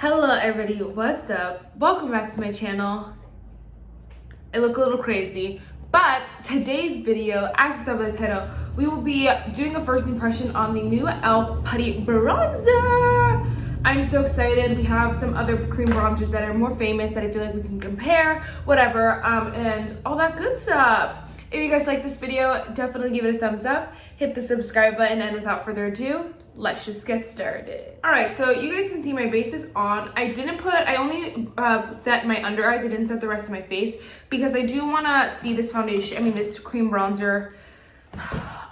Hello everybody, what's up? Welcome back to my channel. I look a little crazy, but today's video, as you saw by the title, we will be doing a first impression on the new e.l.f. Putty Bronzer. I'm so excited. We have some other cream bronzers that are more famous that I feel like we can compare, whatever, and all that good stuff. If you guys like this video, definitely give it a thumbs up, hit the subscribe button, and without further ado, let's just get started. All right, so you guys can see my base is on. I only set my under eyes. I didn't set the rest of my face because I do want to see this this cream bronzer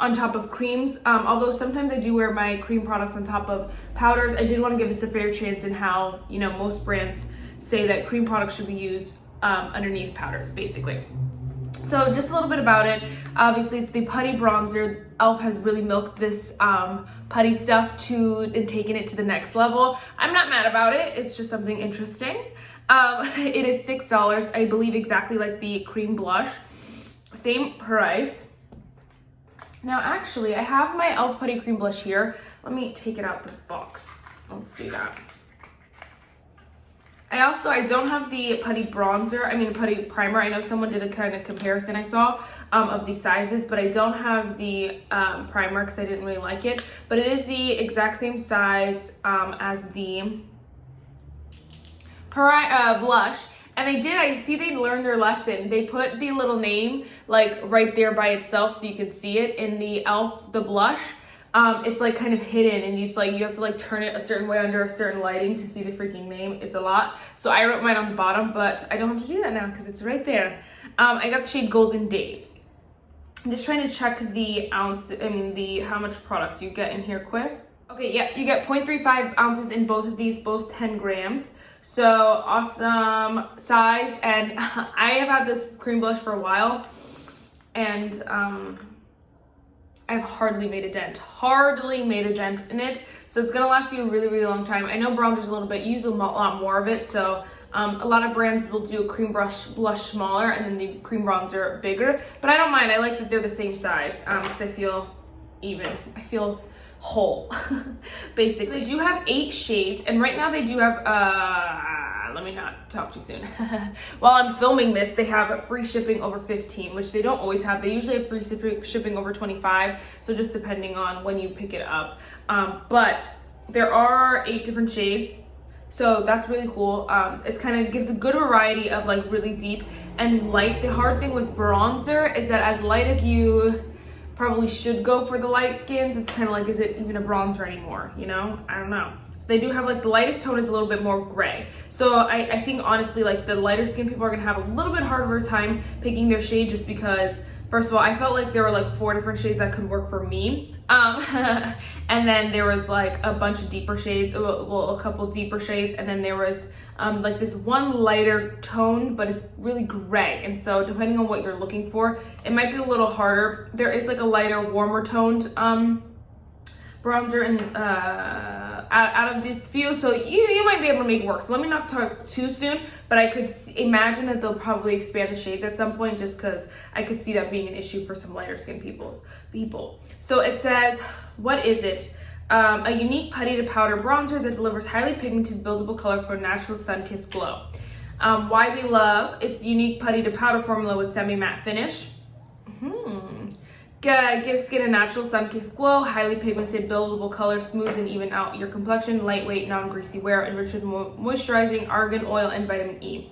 on top of creams. Although sometimes I do wear my cream products on top of powders, I did want to give this a fair chance in how, most brands say that cream products should be used underneath powders, basically. So just a little bit about it. Obviously, it's the Putty Bronzer. e.l.f. has really milked this putty stuff and taken it to the next level. I'm not mad about it. It's just something interesting. It is $6, I believe, exactly like the cream blush. Same price. Now, actually, I have my e.l.f. Putty Cream Blush here. Let me take it out the box. Let's do that. I don't have the Putty Bronzer, Putty Primer. I know someone did a kind of comparison I saw of the sizes, but I don't have the primer because I didn't really like it. But it is the exact same size as the blush. And I see they learned their lesson. They put the little name like right there by itself so you can see it in the e.l.f. the blush. It's like kind of hidden, and you have to like turn it a certain way under a certain lighting to see the freaking name. It's a lot. So I wrote mine on the bottom, but I don't have to do that now because it's right there. I got the shade Golden Daze. I'm just trying to check the how much product you get in here quick. Okay, yeah, you get 0.35 ounces in both of these, both 10 grams. So awesome size, and I have had this cream blush for a while, and I've hardly made a dent in it. So it's gonna last you a really, really long time. I know bronzer's a little bit, use a lot more of it. So a lot of brands will do a cream blush smaller and then the cream bronzer bigger. But I don't mind, I like that they're the same size because I feel even, I feel whole, basically. They do have 8 shades, and right now they do have, let me not talk too soon. While I'm filming this, they have free shipping over 15, which they don't always have. They usually have free shipping over 25, so just depending on when you pick it up. But there are 8 different shades, so that's really cool. It's kind of gives a good variety of like really deep and light. The hard thing with bronzer is that as light as you probably should go for the light skins, it's kind of like, is it even a bronzer anymore? I don't know. So they do have like the lightest tone is a little bit more gray. So I think honestly, like the lighter skin people are gonna have a little bit harder time picking their shade, just because first of all, I felt like there were like 4 different shades that could work for me. And then there was like a bunch of deeper shades, well, a couple deeper shades. And then there was like this one lighter tone, but it's really gray. And so depending on what you're looking for, it might be a little harder. There is like a lighter, warmer toned bronzer and out of these few, so you might be able to make it work. So let me not talk too soon, but I could imagine that they'll probably expand the shades at some point, just because I could see that being an issue for some lighter skin people. So it says, what is it? A unique putty to powder bronzer that delivers highly pigmented buildable color for a natural sun-kissed glow. Why we love its unique putty to powder formula with semi-matte finish. Gives skin a natural sun-kissed glow, highly pigmented, buildable color, smooth and even out your complexion, lightweight, non-greasy wear, enriched with moisturizing, argan oil, and vitamin E.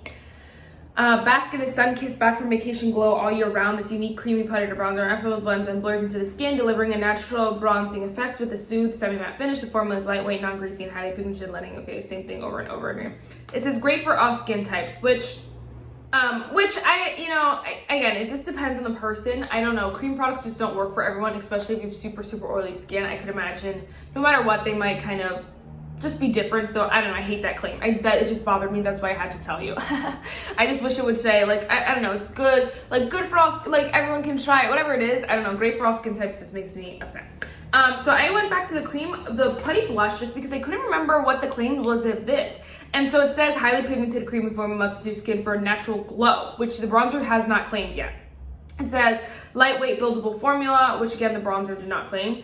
Bask in the sun-kissed back from vacation glow all year round. This unique creamy putty to bronzer effortlessly blends and blurs into the skin, delivering a natural bronzing effect with a soothed semi-matte finish. The formula is lightweight, non-greasy, and highly pigmented, same thing over and over again. It says great for all skin types, which again, it just depends on the person. I don't know. Cream products just don't work for everyone, especially if you have super, super oily skin. I could imagine no matter what, they might kind of just be different. So I don't know. I hate that claim. It just bothered me. That's why I had to tell you. I just wish it would say like, I don't know. It's good, like good for all, like everyone can try it, whatever it is. I don't know. Great for all skin types just makes me upset. So I went back to the Putty Blush just because I couldn't remember what the claim was of this. And so it says highly pigmented creamy formula to skin for a natural glow, which the bronzer has not claimed yet. It says lightweight buildable formula, which again the bronzer did not claim.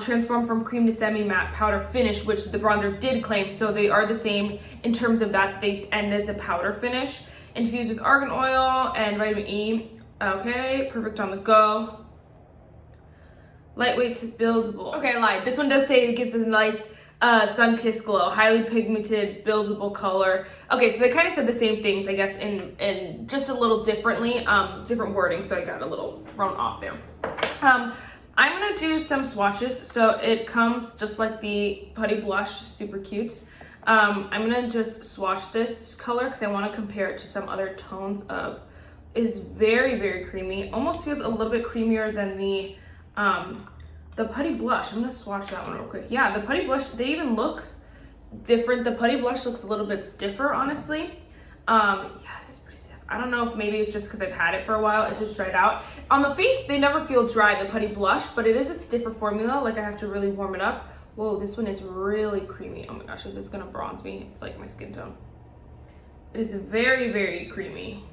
transformed from cream to semi-matte powder finish, which the bronzer did claim, so they are the same in terms of that they end as a powder finish. Infused with argan oil and vitamin E. Okay, perfect on the go. Lightweight to buildable. Okay, I lied. This one does say it gives us a nice sun-kissed glow, highly pigmented, buildable color. Okay, so they kind of said the same things, I guess, in just a little differently, different wording, so I got a little thrown off there. I'm gonna do some swatches. So it comes just like the Putty blush, super cute. I'm gonna just swatch this color because I want to compare it to some other tones of. Is very, very creamy. Almost feels a little bit creamier than the Putty blush. I'm gonna swatch that one real quick. Yeah, the Putty blush, they even look different. The Putty blush looks a little bit stiffer, honestly. Yeah, it is pretty stiff. I don't know if maybe it's just because I've had it for a while. It just dried out. On the face, they never feel dry, the Putty blush, but it is a stiffer formula. Like, I have to really warm it up. Whoa, this one is really creamy. Oh my gosh, is this gonna bronze me? It's like my skin tone. It is very, very creamy.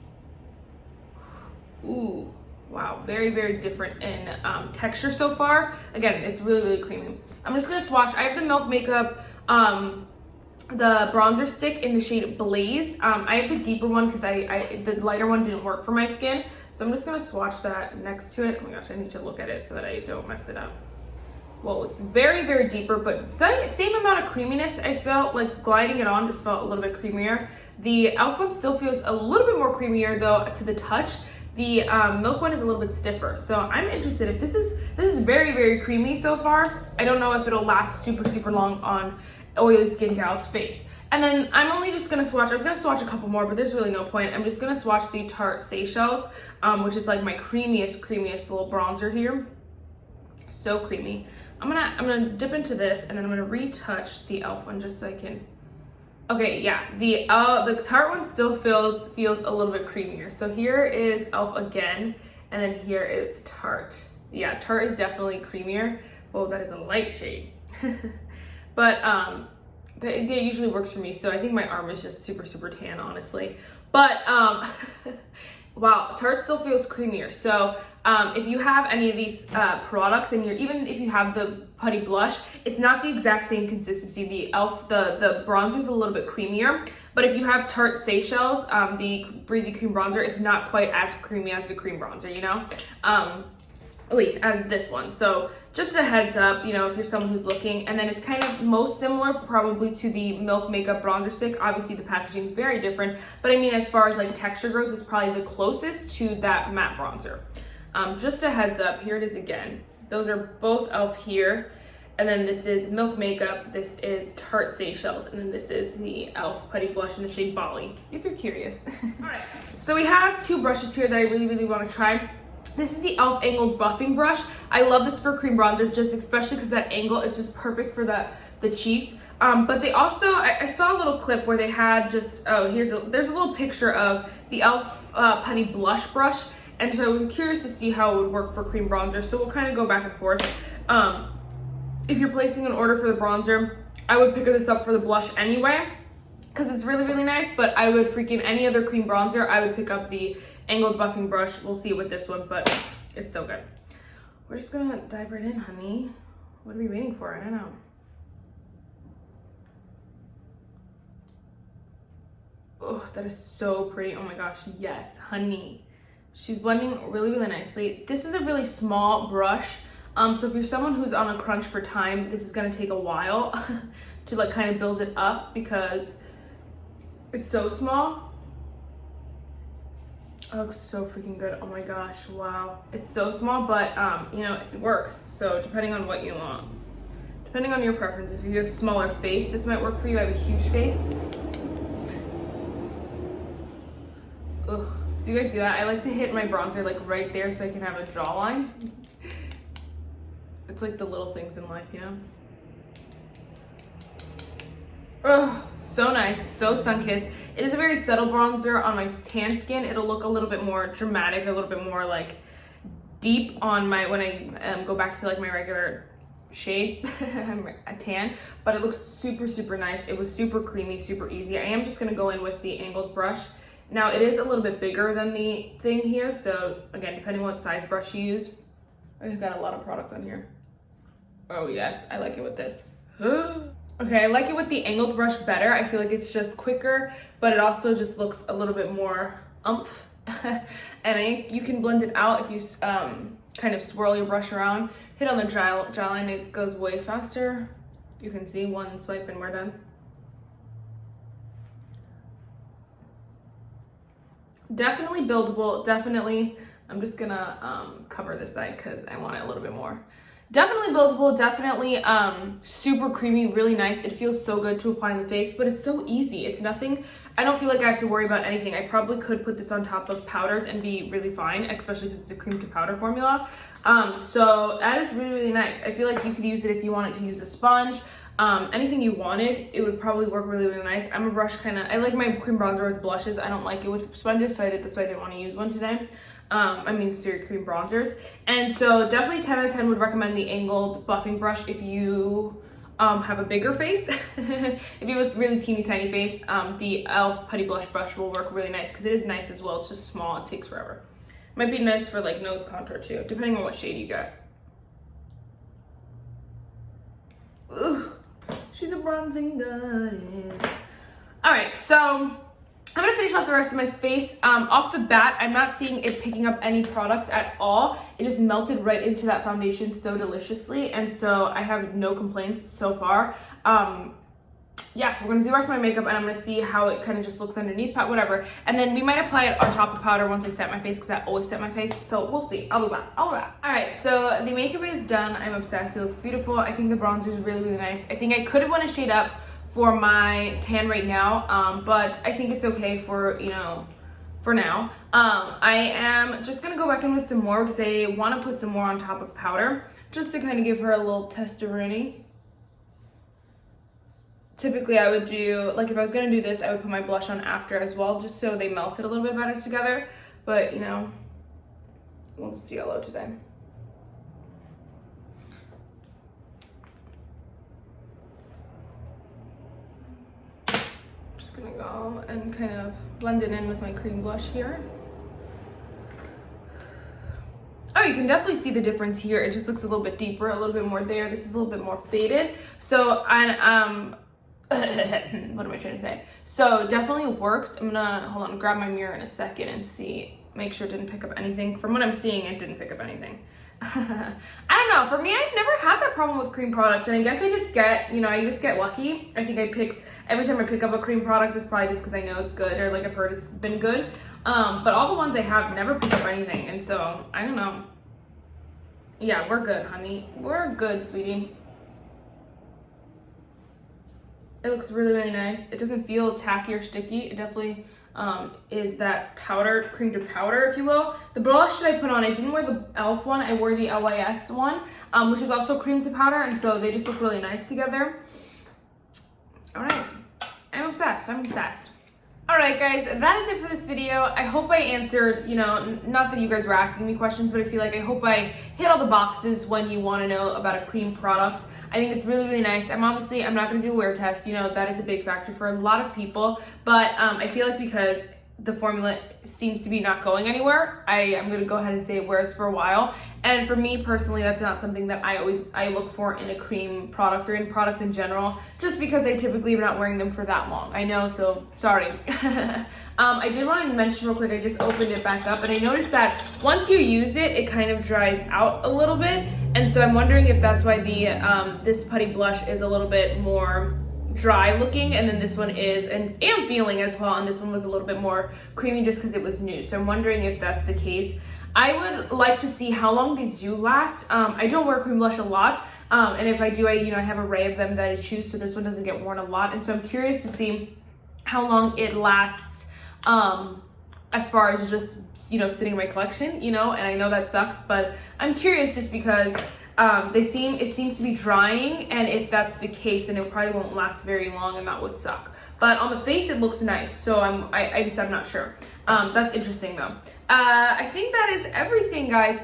Ooh, wow, very, very different in texture so far. Again, it's really, really creamy. I'm just gonna swatch. I have the Milk Makeup, the bronzer stick in the shade Blaze. I have the deeper one because the lighter one didn't work for my skin. So I'm just gonna swatch that next to it. Oh my gosh, I need to look at it so that I don't mess it up. Whoa, it's very, very deeper, but same amount of creaminess. I felt like gliding it on just felt a little bit creamier. The e.l.f. one still feels a little bit more creamier though to the touch. The Milk one is a little bit stiffer. So I'm interested if this is very, very creamy so far. I don't know if it'll last super, super long on oily skin gal's face. And then I'm only just gonna swatch, I was gonna swatch a couple more, but there's really no point. I'm just gonna swatch the Tarte Seychelles, which is like my creamiest little bronzer here. So creamy. I'm gonna dip into this and then I'm gonna retouch the e.l.f. one just so I can. Okay, yeah, the Tarte one still feels a little bit creamier. So here is e.l.f. again, and then here is Tarte. Yeah, Tarte is definitely creamier. Oh, that is a light shade. But it usually works for me, so I think my arm is just super, super tan, honestly. But wow, Tarte still feels creamier. So if you have any of these products, and even if you have the Putty blush, it's not the exact same consistency. The e.l.f. the bronzer is a little bit creamier, but if you have Tarte Seychelles, the Breezy cream bronzer, it's not quite as creamy as the cream bronzer, you know, as this one. So just a heads up, you know, if you're someone who's looking. And then it's kind of most similar probably to the Milk Makeup bronzer stick. Obviously the packaging is very different, but I mean, as far as like texture goes, it's probably the closest to that matte bronzer. Just a heads up, here it is again. Those are both e.l.f. here. And then this is Milk Makeup, this is Tarte Seychelles, and then this is the e.l.f. Putty Blush in the shade Bali, if you're curious. All right, so we have two brushes here that I really, really want to try. This is the e.l.f. Angled Buffing Brush. I love this for cream bronzer, just especially because that angle is just perfect for the cheeks. But they also, I saw a little clip where they had just, there's a little picture of the e.l.f. Putty Blush Brush. And so I'm curious to see how it would work for cream bronzer. So we'll kind of go back and forth. If you're placing an order for the bronzer, I would pick this up for the blush anyway, because it's really, really nice. But I would freaking any other cream bronzer, I would pick up the Angled Buffing Brush. We'll see with this one, but it's so good. We're just gonna dive right in, honey. What are we waiting for? I don't know. Oh, that is so pretty. Oh my gosh, yes, honey. She's blending really, really nicely. This is a really small brush. So if you're someone who's on a crunch for time, this is gonna take a while to like kind of build it up because it's so small. It looks so freaking good. Oh my gosh, wow. It's so small, but you know, it works. So depending on what you want, depending on your preference, if you have a smaller face, this might work for you. I have a huge face. Ugh. Do you guys see that? I like to hit my bronzer like right there so I can have a jawline. It's like the little things in life, you know? Oh, so nice, so sun-kissed. It is a very subtle bronzer on my tan skin. It'll look a little bit more dramatic, a little bit more like deep on my, when I go back to like my regular shade, a tan, but it looks super, super nice. It was super creamy, super easy. I am just gonna go in with the angled brush. Now it is a little bit bigger than the thing here, so again, depending on what size brush you use. I've got a lot of product on here. Oh yes, I like it with this. Okay, I like it with the angled brush better. I feel like it's just quicker, but it also just looks a little bit more oomph. And you can blend it out if you kind of swirl your brush around, hit on the jawline, it goes way faster. You can see one swipe and we're done. Definitely buildable, definitely. I'm just gonna cover this side because I want it a little bit more. Definitely buildable, definitely super creamy, really nice. It feels so good to apply on the face, but it's so easy. It's nothing, I don't feel like I have to worry about anything. I probably could put this on top of powders and be really fine, especially because it's a cream to powder formula. So that is really, really nice. I feel like you could use it if you wanted to use a sponge. Anything you wanted, it would probably work really, really nice. I'm a brush I like my cream bronzer with blushes. I don't like it with sponges, so that's why I didn't want to use one today. I mean, serious cream bronzers. And so definitely 10 out of 10 would recommend the angled buffing brush if you have a bigger face. If you have a really teeny tiny face, the e.l.f. Putty Blush brush will work really nice because it is nice as well. It's just small, it takes forever. Might be nice for like nose contour too, depending on what shade you get. Ooh, she's a bronzing goddess. All right, so I'm gonna finish off the rest of my face. Off the bat, I'm not seeing it picking up any products at all. It just melted right into that foundation so deliciously, and so I have no complaints so far. Yeah, so we're gonna do the rest of my makeup and I'm gonna see how it kind of just looks underneath, whatever. And then we might apply it on top of powder once I set my face, because I always set my face. So we'll see. I'll be back. All right, so the makeup is done. I'm obsessed. It looks beautiful. I think the bronzer is really, really nice. I think I could have went a shade up for my tan right now, but I think it's okay for, you know, for now. I am just gonna go back in with some more because I want to put some more on top of powder just to kind of give her a little testimony. Typically I would do, like if I was gonna do this, I would put my blush on after as well, just so they melted a little bit better together. But you know, we'll just yellow today. Just gonna go and kind of blend it in with my cream blush here. Oh, you can definitely see the difference here. It just looks a little bit deeper, a little bit more there. This is a little bit more faded. So, and what am I trying to say? So definitely works. I'm gonna, hold on, grab my mirror in a second and see, make sure it didn't pick up anything. From what I'm seeing, it didn't pick up anything. I don't know, for me, I've never had that problem with cream products, and I guess I just get, you know, I just get lucky. I think every time I pick up a cream product, it's probably just because I know it's good, or like I've heard it's been good. But all the ones I have never pick up anything, and so, I don't know. Yeah, we're good, honey. We're good, sweetie. It looks really, really nice. It doesn't feel tacky or sticky. It definitely is that powder, cream to powder, if you will. The blush that I put on, I didn't wear the e.l.f. one. I wore the LYS one, which is also cream to powder, and so they just look really nice together. All right, I'm obsessed. I'm obsessed. All right, guys, that is it for this video. I hope I answered, you know, not that you guys were asking me questions, but I feel like I hope I hit all the boxes when you want to know about a cream product. I think it's really, really nice. I'm not going to do a wear test. You know, that is a big factor for a lot of people, but I feel like because the formula seems to be not going anywhere, I'm going to go ahead and say it wears for a while. And for me personally, that's not something that I look for in a cream product or in products in general, just because I typically am not wearing them for that long. I know, so sorry. I did want to mention real quick, I just opened it back up and I noticed that once you use it, it kind of dries out a little bit. And so I'm wondering if that's why the this putty blush is a little bit more dry looking, and then this one is, and feeling as well, and this one was a little bit more creamy just because it was new. So I'm wondering if that's the case. I would like to see how long these do last. I don't wear cream blush a lot, and if I do, I have an array of them that I choose, so this one doesn't get worn a lot, and so I'm curious to see how long it lasts as far as just sitting in my collection, and I know that sucks, but I'm curious just because it seems to be drying, and if that's the case, then it probably won't last very long, and that would suck. But on the face, it looks nice, so I'm not sure. That's interesting though. I think that is everything, guys.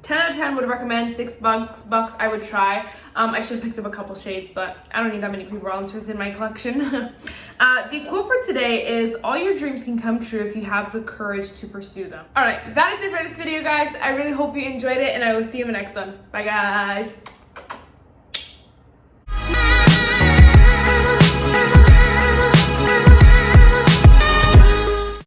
10 out of 10 would recommend. $6 I would try. I should have picked up a couple shades, but I don't need that many cream bronzers in my collection. The quote for today is, all your dreams can come true if you have the courage to pursue them. All right, that is it for this video, guys. I really hope you enjoyed it, and I will see you in the next one. Bye, guys.